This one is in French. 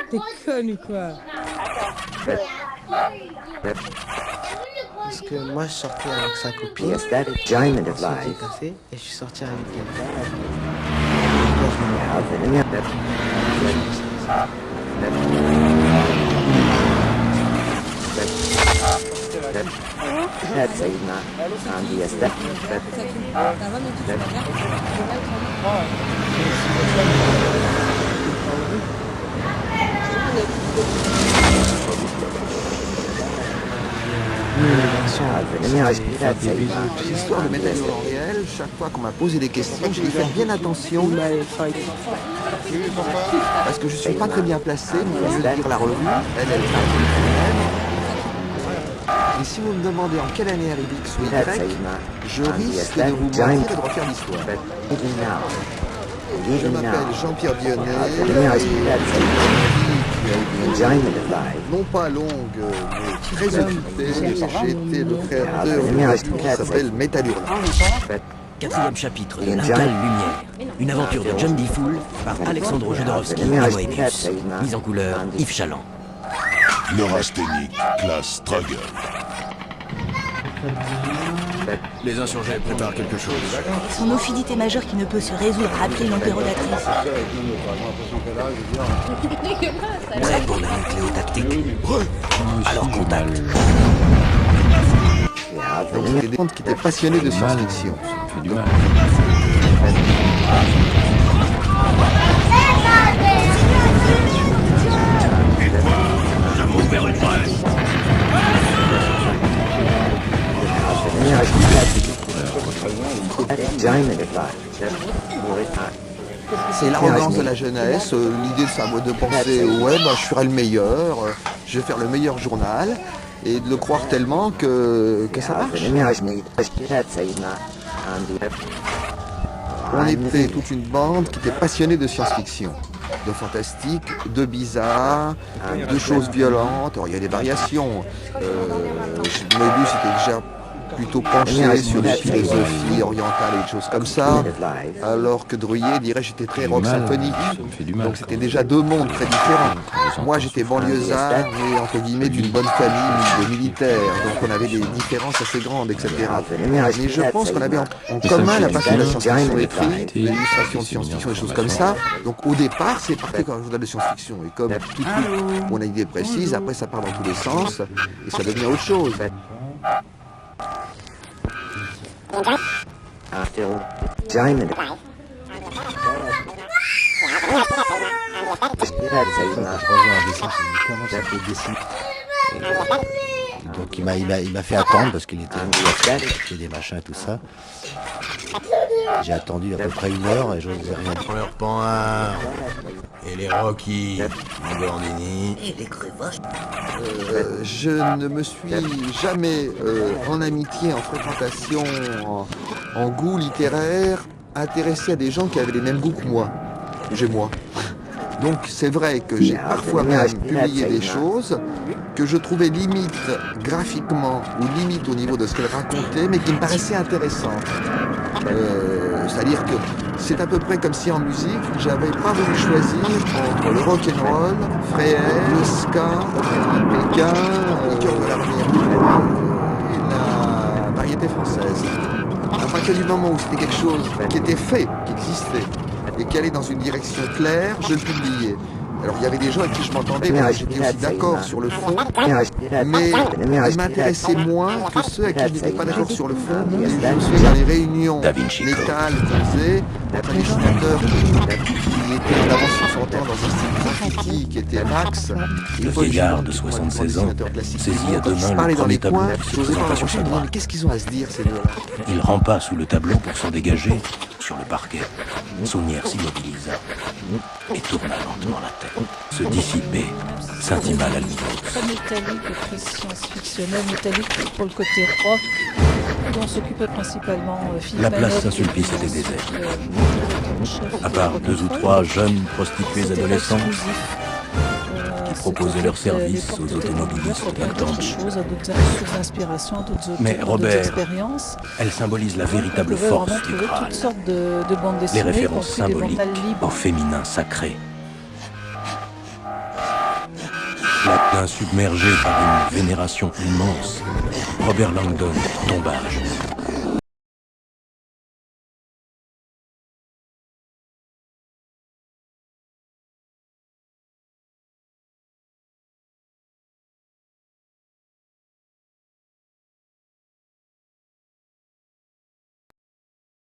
T'es conne ou quoi? Parce que moi je sortais avec sa copine. The aesthetic enjoyment of On s'était life. café et je suis sorti avec elle. That's not on the aesthetic. L'histoire de Métal réel, chaque fois qu'on m'a posé des questions, j'ai dit faites bien attention. Parce que je suis pas très bien placé pour vous dire la revue. Elle est et si vous me demandez en quelle année arrive X ou Y, je risque de vous mentir et de refaire l'histoire. Je m'appelle Jean-Pierre Dionnet. Non pas longue, mais très occupée. J'ai été le créateur d'une revue qui s'appelle Métal Hurlant. Quatrième chapitre, L'Intale Lumière. Une aventure de John D. Fool par Alexandre Jodorowsky et Moebius. Mise en couleur, Yves Chaland. Neurasthénique, classe Struggle. Les insurgés préparent quelque chose. Son ophidité majeure qui ne peut se résoudre à appeler l'empérodatrice. Prêt pour la nucléotactique. Alors contact. Donc c'était des gens qui étaient passionnés de science-fiction. Ça fait du mal. C'est l'arrogance de la jeunesse, l'idée de sa mode de penser, ouais, bah, je ferai le meilleur, je vais faire le meilleur journal, et de le croire tellement que ça marche. On était toute une bande qui était passionnée de science-fiction, de fantastique, de bizarre, de choses violentes. Alors, il y a des variations. Moebius était déjà plutôt penché sur les philosophies orientales et des choses comme ça, alors que Druillet dirait j'étais très rock symphonique. Donc c'était déjà deux mondes très différents. Moi j'étais banlieusard, mais entre guillemets d'une bonne famille de militaires, donc on avait des différences assez grandes, etc. Mais je pense qu'on avait en commun la passion de la science-fiction écrite, l'illustration de science-fiction, des choses comme ça. Donc au départ c'est parti comme un journal de science-fiction, et comme tout de suite on a une idée précise, après ça part dans tous les sens, et ça devient autre chose. Donc il m'a fait attendre parce qu'il était des machins tout ça. J'ai attendu à peu près 1 heure et je n'osais rien dire. Leur pan et les Rocky, Gordini. Et les crevaches. Je ne me suis jamais, en amitié, en fréquentation, en goût littéraire, intéressé à des gens qui avaient les mêmes goûts que moi. J'ai moi. Donc c'est vrai que j'ai parfois même publié des choses que je trouvais limite graphiquement ou limite au niveau de ce qu'elle racontait, mais qui me paraissaient intéressantes. C'est-à-dire que c'est à peu près comme si en musique, j'avais pas voulu choisir entre le rock'n'roll, Fréhel, le ska, Pékin, le cœur de l'avenir et la variété française. À partir du moment où c'était quelque chose qui était fait, qui existait, et qui allait dans une direction claire, je le publiais. Alors il y avait des gens avec qui je m'entendais, moi j'étais aussi d'accord sur le fond, mais ils m'intéressaient moins que ceux avec qui je n'étais pas d'accord sur le fond. Et je me souviens dans les réunions métal qu'on faisait, entre un dessinateur qui était en avance sur son temps dans un style graffiti, qui était Max, Le vieillard de 76 ans saisit à deux mains le premier tableau qui se présenta sur sa droite. Mais qu'est-ce qu'ils ont à se dire ces deux-là? Il rampa sous le tableau pour s'en dégager sur le parquet. Saunière s'immobilisa et tourna lentement la tête. Se dissiper, s'intima la lumière. Pas métallique, très science-fictionnel, métallique pour le côté rock, dont s'occupait principalement Philippe La place Manœuvre, Saint-Sulpice était déserte. chef À part 2 ou 3 jeunes prostituées C'était adolescentes exclusif. qui proposaient leurs services aux automobilistes pour plein latentes. de choses, à d'autres sources d'inspiration, à d'autres Mais d'autres Robert, expériences. elle symbolise la On véritable pouvait force vraiment du trouver Graal. toutes sortes de bandes Les dessinées, y références compris des symboliques mentales libres. au féminin sacré. Soudain submergé par une vénération immense, Robert Langdon tomba à genoux.